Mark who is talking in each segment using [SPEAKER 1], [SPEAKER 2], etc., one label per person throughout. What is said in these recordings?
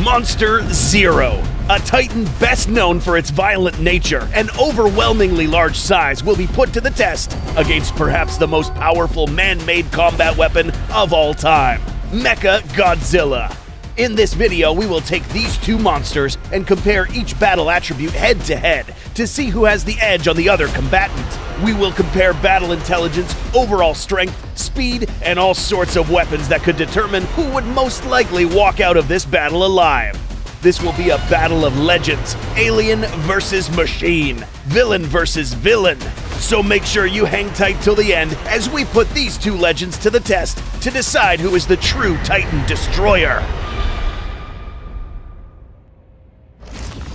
[SPEAKER 1] Monster Zero, a titan best known for its violent nature and overwhelmingly large size, will be put to the test against perhaps the most powerful man-made combat weapon of all time, MechaGodzilla. In this video, we will take these two monsters and compare each battle attribute head-to-head to see who has the edge on the other combatant. We will compare battle intelligence, overall strength, speed, and all sorts of weapons that could determine who would most likely walk out of this battle alive. This will be a battle of legends, alien versus machine, villain versus villain. So make sure you hang tight till the end as we put these two legends to the test to decide who is the true Titan Destroyer.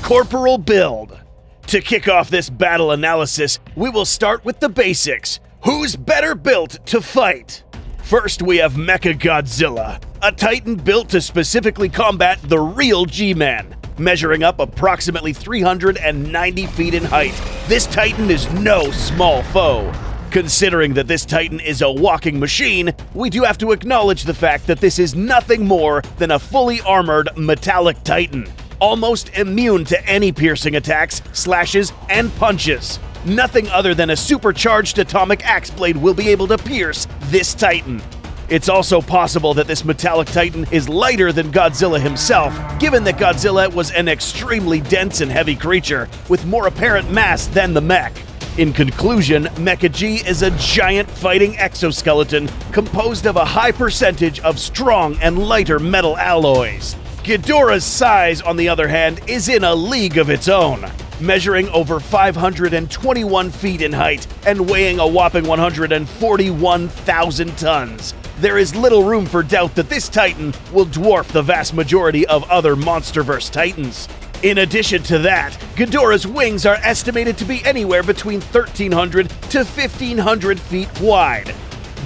[SPEAKER 1] Corporal Build. To kick off this battle analysis, we will start with the basics. Who's better built to fight? First, we have MechaGodzilla, a titan built to specifically combat the real G-Man. Measuring up approximately 390 feet in height, this titan is no small foe. Considering that this titan is a walking machine, we do have to acknowledge the fact that this is nothing more than a fully armored metallic titan, almost immune to any piercing attacks, slashes, and punches. Nothing other than a supercharged atomic axe blade will be able to pierce this titan. It's also possible that this metallic titan is lighter than Godzilla himself, given that Godzilla was an extremely dense and heavy creature with more apparent mass than the mech. In conclusion, Mecha G is a giant fighting exoskeleton composed of a high percentage of strong and lighter metal alloys. Ghidorah's size, on the other hand, is in a league of its own, measuring over 521 feet in height and weighing a whopping 141,000 tons. There is little room for doubt that this titan will dwarf the vast majority of other Monsterverse titans. In addition to that, Ghidorah's wings are estimated to be anywhere between 1,300 to 1,500 feet wide.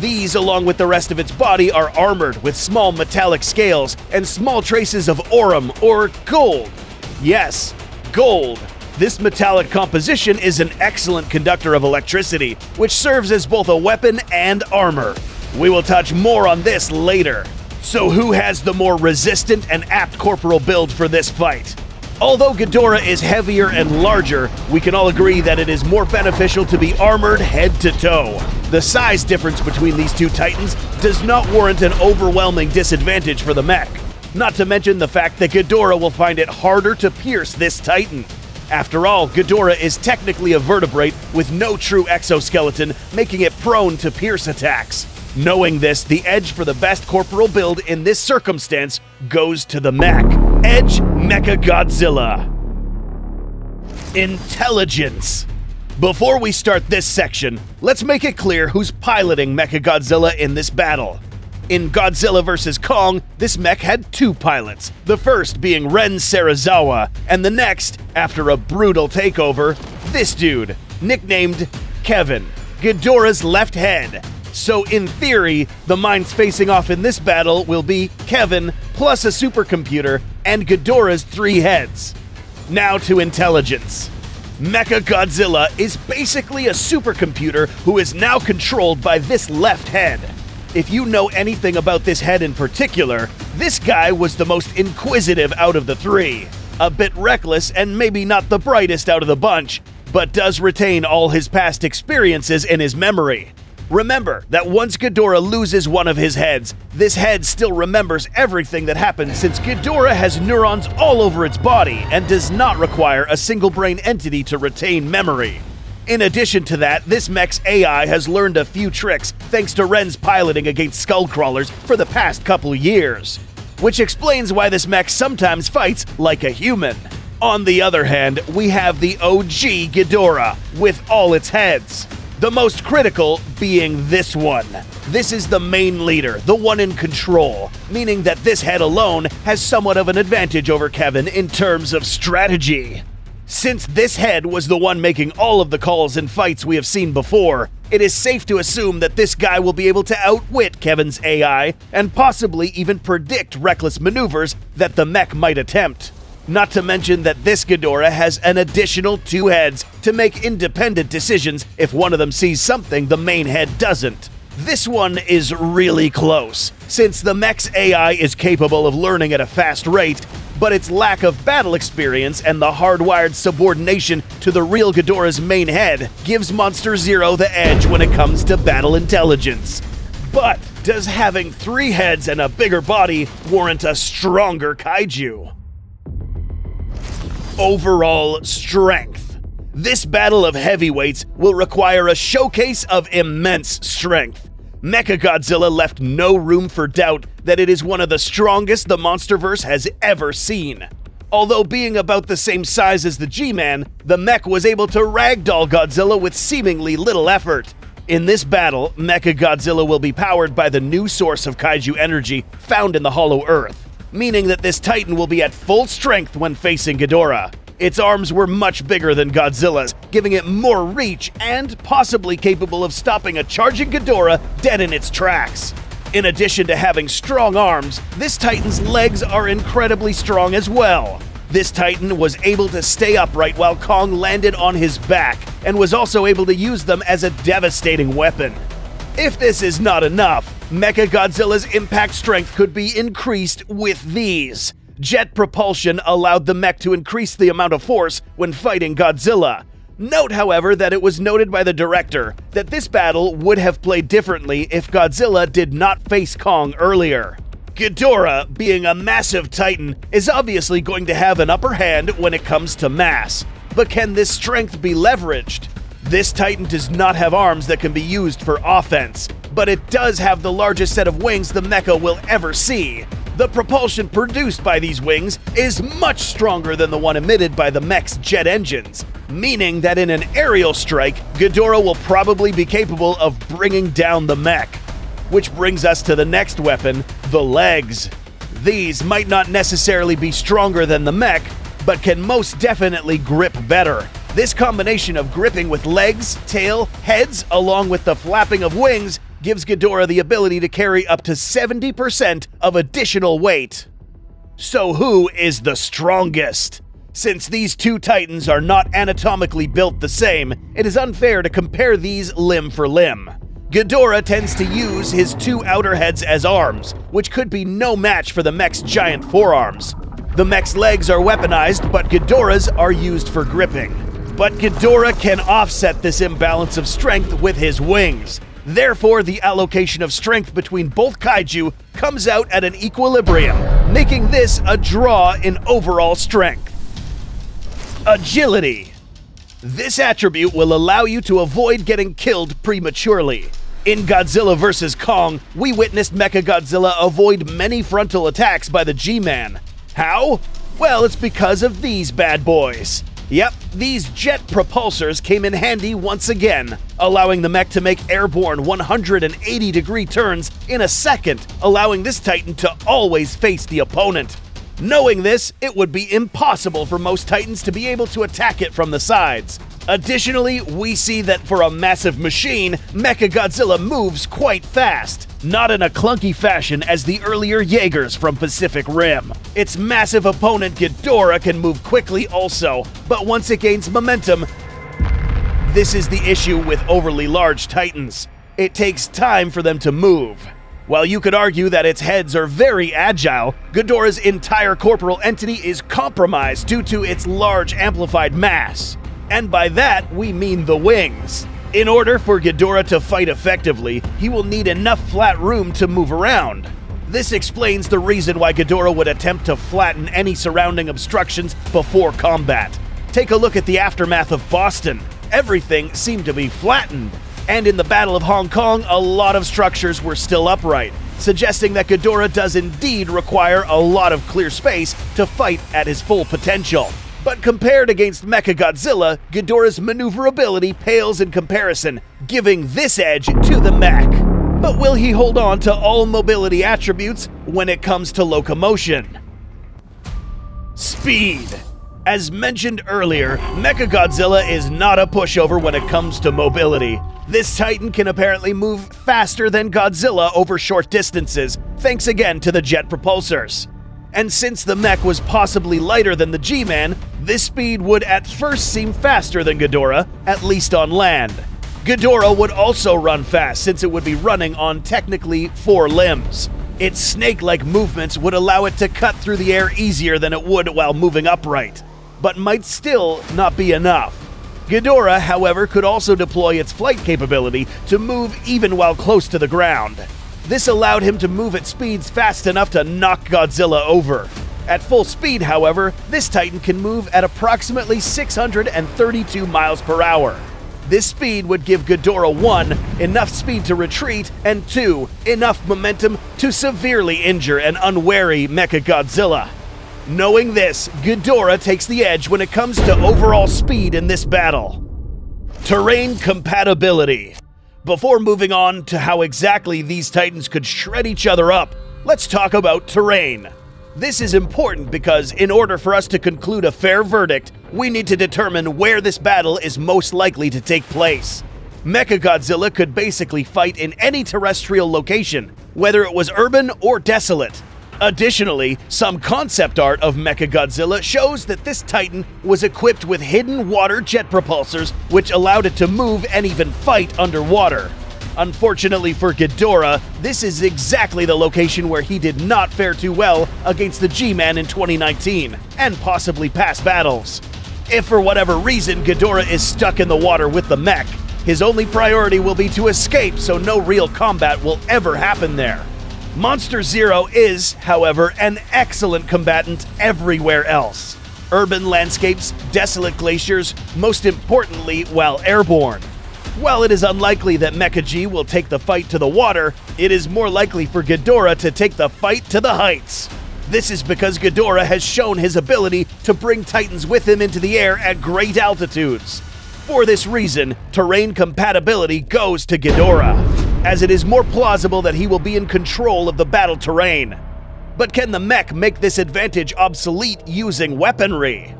[SPEAKER 1] These, along with the rest of its body, are armored with small metallic scales and small traces of aurum or gold. Yes, gold. This metallic composition is an excellent conductor of electricity, which serves as both a weapon and armor. We will touch more on this later. So who has the more resistant and apt corporal build for this fight? Although Ghidorah is heavier and larger, we can all agree that it is more beneficial to be armored head to toe. The size difference between these two titans does not warrant an overwhelming disadvantage for the mech. Not to mention the fact that Ghidorah will find it harder to pierce this titan. After all, Ghidorah is technically a vertebrate with no true exoskeleton, making it prone to pierce attacks. Knowing this, the edge for the best corporal build in this circumstance goes to the mech. Edge MechaGodzilla. Intelligence. Before we start this section, let's make it clear who's piloting MechaGodzilla in this battle. In Godzilla vs. Kong, this mech had two pilots, the first being Ren Serizawa, and the next, after a brutal takeover, this dude, nicknamed Kevin, Ghidorah's left head. So in theory, the minds facing off in this battle will be Kevin plus a supercomputer and Ghidorah's three heads. Now to intelligence. MechaGodzilla is basically a supercomputer who is now controlled by this left head. If you know anything about this head in particular, this guy was the most inquisitive out of the three. A bit reckless and maybe not the brightest out of the bunch, but does retain all his past experiences in his memory. Remember that once Ghidorah loses one of his heads, this head still remembers everything that happened, since Ghidorah has neurons all over its body and does not require a single brain entity to retain memory. In addition to that, this mech's AI has learned a few tricks thanks to Ren's piloting against skullcrawlers for the past couple years, which explains why this mech sometimes fights like a human. On the other hand, we have the OG Ghidorah with all its heads. The most critical being this one. This is the main leader, the one in control, meaning that this head alone has somewhat of an advantage over Kevin in terms of strategy. Since this head was the one making all of the calls and fights we have seen before, it is safe to assume that this guy will be able to outwit Kevin's AI and possibly even predict reckless maneuvers that the mech might attempt. Not to mention that this Ghidorah has an additional two heads to make independent decisions if one of them sees something the main head doesn't. This one is really close. Since the mech's AI is capable of learning at a fast rate, but its lack of battle experience and the hardwired subordination to the real Ghidorah's main head gives Monster Zero the edge when it comes to battle intelligence. But does having 3 heads and a bigger body warrant a stronger kaiju? Overall strength. This battle of heavyweights will require a showcase of immense strength. MechaGodzilla left no room for doubt that it is one of the strongest the Monsterverse has ever seen. Although being about the same size as the G-Man, the mech was able to ragdoll Godzilla with seemingly little effort. In this battle, MechaGodzilla will be powered by the new source of kaiju energy found in the Hollow Earth, meaning that this titan will be at full strength when facing Ghidorah. Its arms were much bigger than Godzilla's, giving it more reach and possibly capable of stopping a charging Ghidorah dead in its tracks. In addition to having strong arms, this titan's legs are incredibly strong as well. This titan was able to stay upright while Kong landed on his back, and was also able to use them as a devastating weapon. If this is not enough, MechaGodzilla's impact strength could be increased with these. Jet propulsion allowed the mech to increase the amount of force when fighting Godzilla. Note, however, that it was noted by the director that this battle would have played differently if Godzilla did not face Kong earlier. Ghidorah, being a massive titan, is obviously going to have an upper hand when it comes to mass. But can this strength be leveraged? This titan does not have arms that can be used for offense, but it does have the largest set of wings the mecha will ever see. The propulsion produced by these wings is much stronger than the one emitted by the mech's jet engines, meaning that in an aerial strike, Ghidorah will probably be capable of bringing down the mech. Which brings us to the next weapon, the legs. These might not necessarily be stronger than the mech, but can most definitely grip better. This combination of gripping with legs, tail, heads, along with the flapping of wings, gives Ghidorah the ability to carry up to 70% of additional weight. So who is the strongest? Since these two titans are not anatomically built the same, it is unfair to compare these limb for limb. Ghidorah tends to use his 2 outer heads as arms, which could be no match for the mech's giant forearms. The mech's legs are weaponized, but Ghidorah's are used for gripping. But Ghidorah can offset this imbalance of strength with his wings. Therefore, the allocation of strength between both kaiju comes out at an equilibrium, making this a draw in overall strength. Agility. This attribute will allow you to avoid getting killed prematurely. In Godzilla vs. Kong, we witnessed MechaGodzilla avoid many frontal attacks by the G-Man. How? Well, it's because of these bad boys. Yep, these jet propulsors came in handy once again, allowing the mech to make airborne 180-degree turns in a second, allowing this titan to always face the opponent. Knowing this, it would be impossible for most titans to be able to attack it from the sides. Additionally, we see that for a massive machine, MechaGodzilla moves quite fast, not in a clunky fashion as the earlier Jaegers from Pacific Rim. Its massive opponent Ghidorah can move quickly also, but once it gains momentum, this is the issue with overly large titans. It takes time for them to move. While you could argue that its heads are very agile, Ghidorah's entire corporal entity is compromised due to its large amplified mass. And by that, we mean the wings. In order for Ghidorah to fight effectively, he will need enough flat room to move around. This explains the reason why Ghidorah would attempt to flatten any surrounding obstructions before combat. Take a look at the aftermath of Boston. Everything seemed to be flattened. And in the Battle of Hong Kong, a lot of structures were still upright, suggesting that Ghidorah does indeed require a lot of clear space to fight at his full potential. But compared against MechaGodzilla, Ghidorah's maneuverability pales in comparison, giving this edge to the mech. But will he hold on to all mobility attributes when it comes to locomotion? Speed. As mentioned earlier, MechaGodzilla is not a pushover when it comes to mobility. This titan can apparently move faster than Godzilla over short distances, thanks again to the jet propulsors. And since the mech was possibly lighter than the G-Man, this speed would at first seem faster than Ghidorah, at least on land. Ghidorah would also run fast since it would be running on technically 4 limbs. Its snake-like movements would allow it to cut through the air easier than it would while moving upright, but might still not be enough. Ghidorah, however, could also deploy its flight capability to move even while close to the ground. This allowed him to move at speeds fast enough to knock Godzilla over. At full speed, however, this Titan can move at approximately 632 miles per hour. This speed would give Ghidorah 1. Enough speed to retreat, and 2. Enough momentum to severely injure an unwary MechaGodzilla. Knowing this, Ghidorah takes the edge when it comes to overall speed in this battle. Terrain compatibility. Before moving on to how exactly these Titans could shred each other up, let's talk about terrain. This is important because in order for us to conclude a fair verdict, we need to determine where this battle is most likely to take place. MechaGodzilla could basically fight in any terrestrial location, whether it was urban or desolate. Additionally, some concept art of MechaGodzilla shows that this Titan was equipped with hidden water jet propulsors which allowed it to move and even fight underwater. Unfortunately for Ghidorah, this is exactly the location where he did not fare too well against the G-Man in 2019, and possibly past battles. If for whatever reason Ghidorah is stuck in the water with the mech, his only priority will be to escape so no real combat will ever happen there. Monster Zero is, however, an excellent combatant everywhere else. Urban landscapes, desolate glaciers, most importantly while airborne. While it is unlikely that Mecha-G will take the fight to the water, it is more likely for Ghidorah to take the fight to the heights. This is because Ghidorah has shown his ability to bring Titans with him into the air at great altitudes. For this reason, terrain compatibility goes to Ghidorah, as it is more plausible that he will be in control of the battle terrain. But can the mech make this advantage obsolete using weaponry?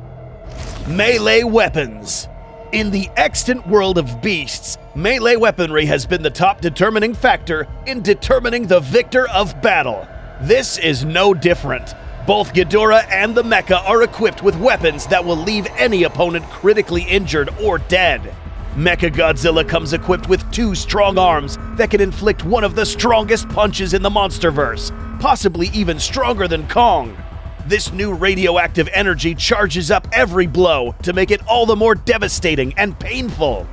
[SPEAKER 1] Melee weapons. In the extant world of beasts, melee weaponry has been the top determining factor in determining the victor of battle. This is no different. Both Ghidorah and the mecha are equipped with weapons that will leave any opponent critically injured or dead. MechaGodzilla comes equipped with 2 strong arms that can inflict one of the strongest punches in the monsterverse, possibly even stronger than Kong. This new radioactive energy charges up every blow to make it all the more devastating and painful.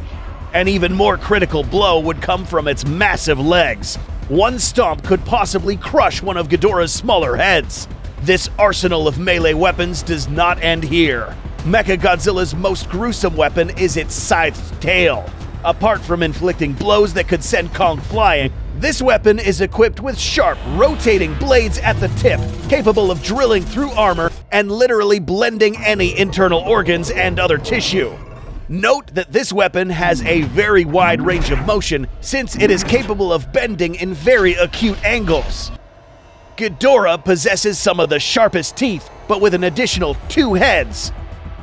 [SPEAKER 1] An even more critical blow would come from its massive legs. One stomp could possibly crush one of Ghidorah's smaller heads. This arsenal of melee weapons does not end here. MechaGodzilla's most gruesome weapon is its scythed tail. Apart from inflicting blows that could send Kong flying, this weapon is equipped with sharp, rotating blades at the tip, capable of drilling through armor and literally blending any internal organs and other tissue. Note that this weapon has a very wide range of motion since it is capable of bending in very acute angles. Ghidorah possesses some of the sharpest teeth, but with an additional 2 heads.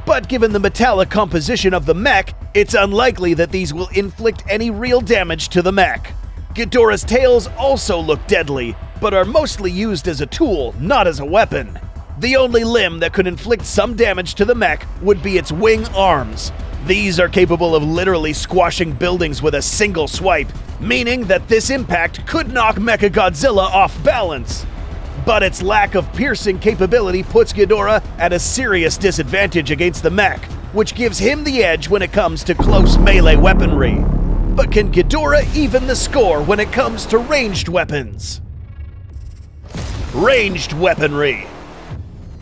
[SPEAKER 1] But given the metallic composition of the mech, it's unlikely that these will inflict any real damage to the mech. Ghidorah's tails also look deadly, but are mostly used as a tool, not as a weapon. The only limb that could inflict some damage to the mech would be its wing arms. These are capable of literally squashing buildings with a single swipe, meaning that this impact could knock MechaGodzilla off balance. But its lack of piercing capability puts Ghidorah at a serious disadvantage against the mech, which gives him the edge when it comes to close melee weaponry. But can Ghidorah even the score when it comes to ranged weapons? Ranged weaponry.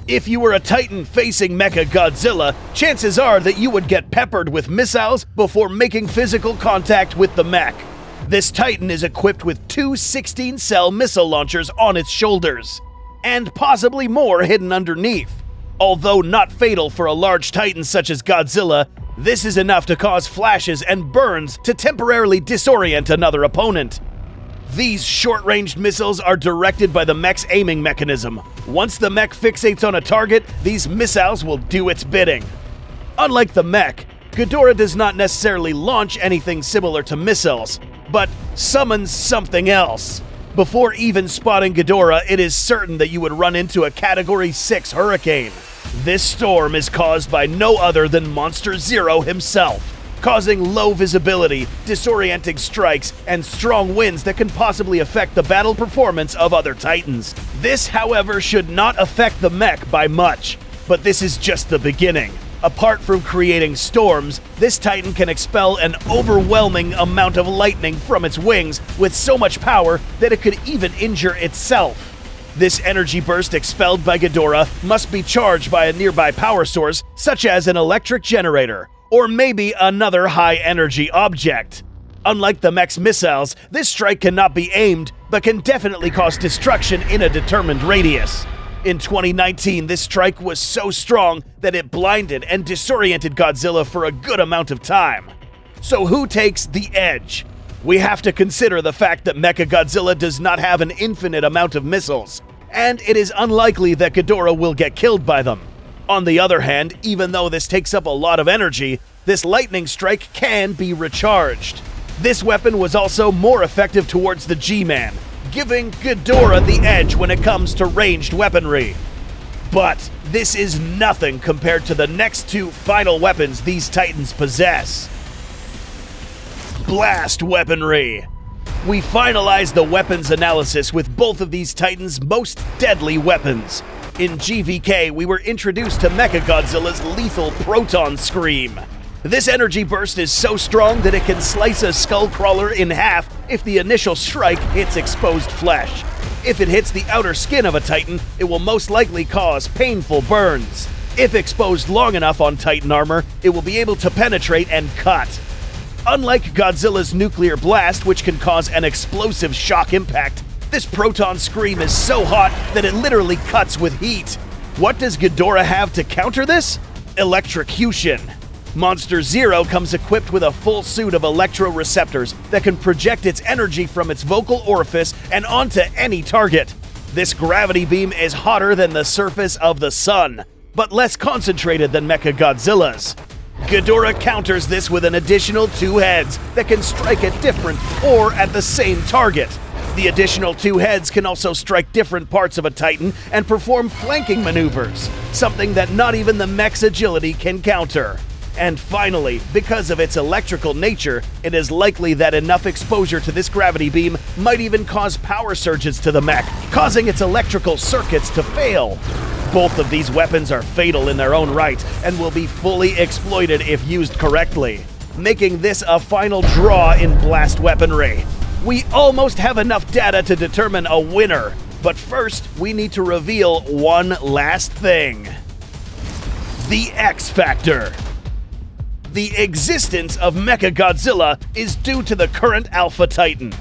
[SPEAKER 1] If you were a Titan facing MechaGodzilla, chances are that you would get peppered with missiles before making physical contact with the mech. This Titan is equipped with 2 16-cell missile launchers on its shoulders, and possibly more hidden underneath. Although not fatal for a large Titan such as Godzilla, this is enough to cause flashes and burns to temporarily disorient another opponent. These short-ranged missiles are directed by the mech's aiming mechanism. Once the mech fixates on a target, these missiles will do its bidding. Unlike the mech, Ghidorah does not necessarily launch anything similar to missiles, but summons something else. Before even spotting Ghidorah, it is certain that you would run into a Category 6 hurricane. This storm is caused by no other than Monster Zero himself. causing low visibility, disorienting strikes, and strong winds that can possibly affect the battle performance of other Titans. This, however, should not affect the mech by much, but this is just the beginning. Apart from creating storms, this Titan can expel an overwhelming amount of lightning from its wings with so much power that it could even injure itself. This energy burst expelled by Ghidorah must be charged by a nearby power source, such as an electric generator, or maybe another high-energy object. Unlike the mech's missiles, this strike cannot be aimed, but can definitely cause destruction in a determined radius. In 2019, this strike was so strong that it blinded and disoriented Godzilla for a good amount of time. So who takes the edge? We have to consider the fact that MechaGodzilla does not have an infinite amount of missiles, and it is unlikely that Ghidorah will get killed by them. On the other hand, even though this takes up a lot of energy, this lightning strike can be recharged. This weapon was also more effective towards the G-Man, giving Ghidorah the edge when it comes to ranged weaponry. But this is nothing compared to the next two final weapons these Titans possess. Blast weaponry. We finalized the weapons analysis with both of these Titans' most deadly weapons. In GVK, we were introduced to MechaGodzilla's lethal proton scream. This energy burst is so strong that it can slice a skullcrawler in half if the initial strike hits exposed flesh. If it hits the outer skin of a Titan, it will most likely cause painful burns. If exposed long enough on Titan armor, it will be able to penetrate and cut. Unlike Godzilla's nuclear blast, which can cause an explosive shock impact, this proton scream is so hot that it literally cuts with heat. What does Ghidorah have to counter this? Electrocution. Monster Zero comes equipped with a full suit of electroreceptors that can project its energy from its vocal orifice and onto any target. This gravity beam is hotter than the surface of the sun, but less concentrated than MechaGodzilla's. Ghidorah counters this with an additional 2 heads that can strike at different or at the same target. The additional 2 heads can also strike different parts of a Titan and perform flanking maneuvers, something that not even the mech's agility can counter. And finally, because of its electrical nature, it is likely that enough exposure to this gravity beam might even cause power surges to the mech, causing its electrical circuits to fail. Both of these weapons are fatal in their own right and will be fully exploited if used correctly, making this a final draw in blast weaponry. We almost have enough data to determine a winner, but first we need to reveal one last thing. The X Factor. The existence of MechaGodzilla is due to the current Alpha Titan.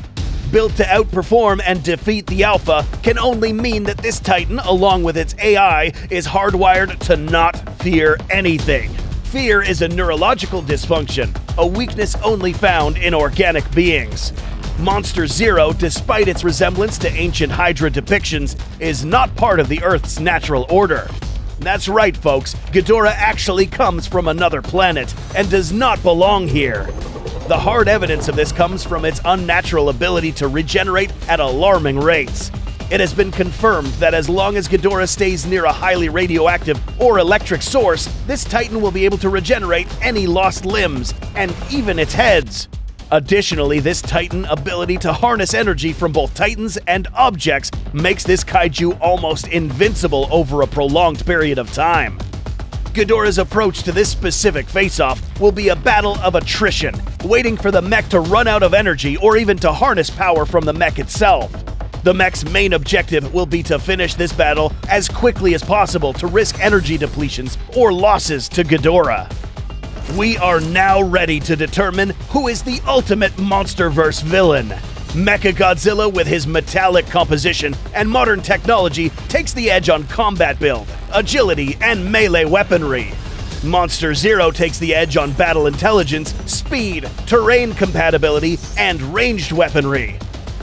[SPEAKER 1] Built to outperform and defeat the Alpha can only mean that this Titan, along with its AI, is hardwired to not fear anything. Fear is a neurological dysfunction, a weakness only found in organic beings. Monster Zero, despite its resemblance to ancient Hydra depictions, is not part of the Earth's natural order. That's right, folks, Ghidorah actually comes from another planet and does not belong here. The hard evidence of this comes from its unnatural ability to regenerate at alarming rates. It has been confirmed that as long as Ghidorah stays near a highly radioactive or electric source, this Titan will be able to regenerate any lost limbs, and even its heads. Additionally, this Titan ability to harness energy from both Titans and objects makes this kaiju almost invincible over a prolonged period of time. Ghidorah's approach to this specific face-off will be a battle of attrition, waiting for the mech to run out of energy or even to harness power from the mech itself. The mech's main objective will be to finish this battle as quickly as possible to risk energy depletions or losses to Ghidorah. We are now ready to determine who is the ultimate MonsterVerse villain. MechaGodzilla, with his metallic composition and modern technology, takes the edge on combat build, agility, and melee weaponry. Monster Zero takes the edge on battle intelligence, speed, terrain compatibility, and ranged weaponry.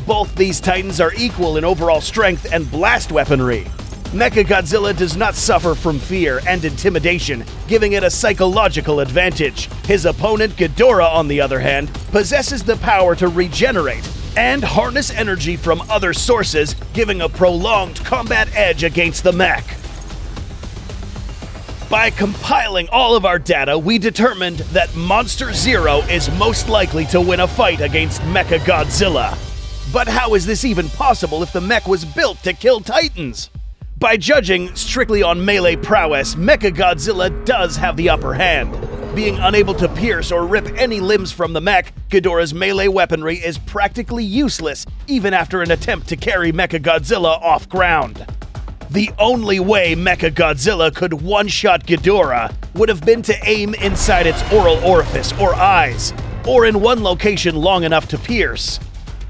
[SPEAKER 1] Both these Titans are equal in overall strength and blast weaponry. MechaGodzilla does not suffer from fear and intimidation, giving it a psychological advantage. His opponent, Ghidorah, on the other hand, possesses the power to regenerate and harness energy from other sources, giving a prolonged combat edge against the mech. By compiling all of our data, we determined that Monster Zero is most likely to win a fight against MechaGodzilla. But how is this even possible if the mech was built to kill Titans? By judging strictly on melee prowess, MechaGodzilla does have the upper hand. Being unable to pierce or rip any limbs from the mech, Ghidorah's melee weaponry is practically useless even after an attempt to carry MechaGodzilla off ground. The only way MechaGodzilla could one-shot Ghidorah would have been to aim inside its oral orifice or eyes, or in one location long enough to pierce.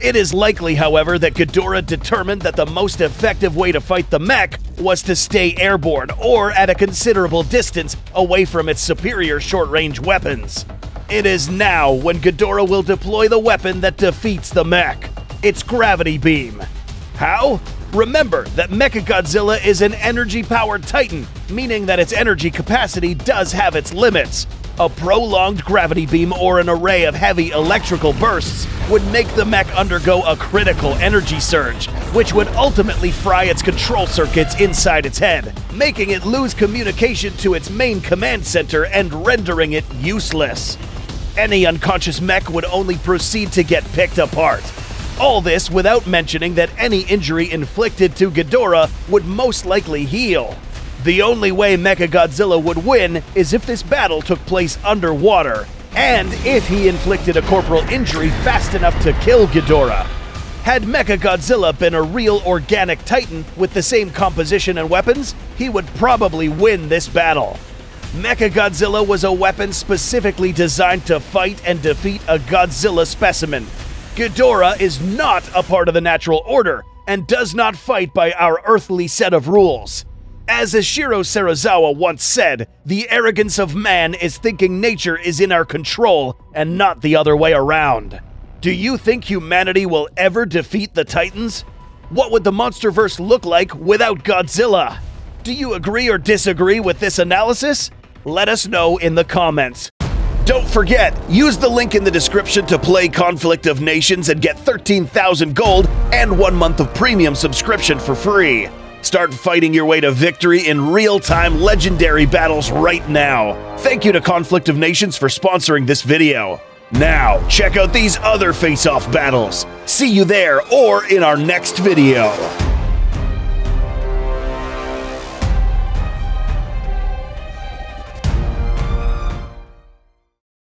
[SPEAKER 1] It is likely, however, that Ghidorah determined that the most effective way to fight the mech was to stay airborne or at a considerable distance away from its superior short-range weapons. It is now when Ghidorah will deploy the weapon that defeats the mech, its gravity beam. How? Remember that MechaGodzilla is an energy-powered titan, meaning that its energy capacity does have its limits. A prolonged gravity beam or an array of heavy electrical bursts would make the mech undergo a critical energy surge, which would ultimately fry its control circuits inside its head, making it lose communication to its main command center and rendering it useless. Any unconscious mech would only proceed to get picked apart. All this without mentioning that any injury inflicted to Ghidorah would most likely heal. The only way MechaGodzilla would win is if this battle took place underwater, and if he inflicted a corporal injury fast enough to kill Ghidorah. Had MechaGodzilla been a real organic titan with the same composition and weapons, he would probably win this battle. MechaGodzilla was a weapon specifically designed to fight and defeat a Godzilla specimen. Ghidorah is not a part of the natural order and does not fight by our earthly set of rules. As Ishiro Serizawa once said, the arrogance of man is thinking nature is in our control and not the other way around. Do you think humanity will ever defeat the Titans? What would the Monsterverse look like without Godzilla? Do you agree or disagree with this analysis? Let us know in the comments. Don't forget, use the link in the description to play Conflict of Nations and get 13,000 gold and 1 month of premium subscription for free. Start fighting your way to victory in real-time legendary battles right now. Thank you to Conflict of Nations for sponsoring this video. Now, check out these other face-off battles. See you there or in our next video.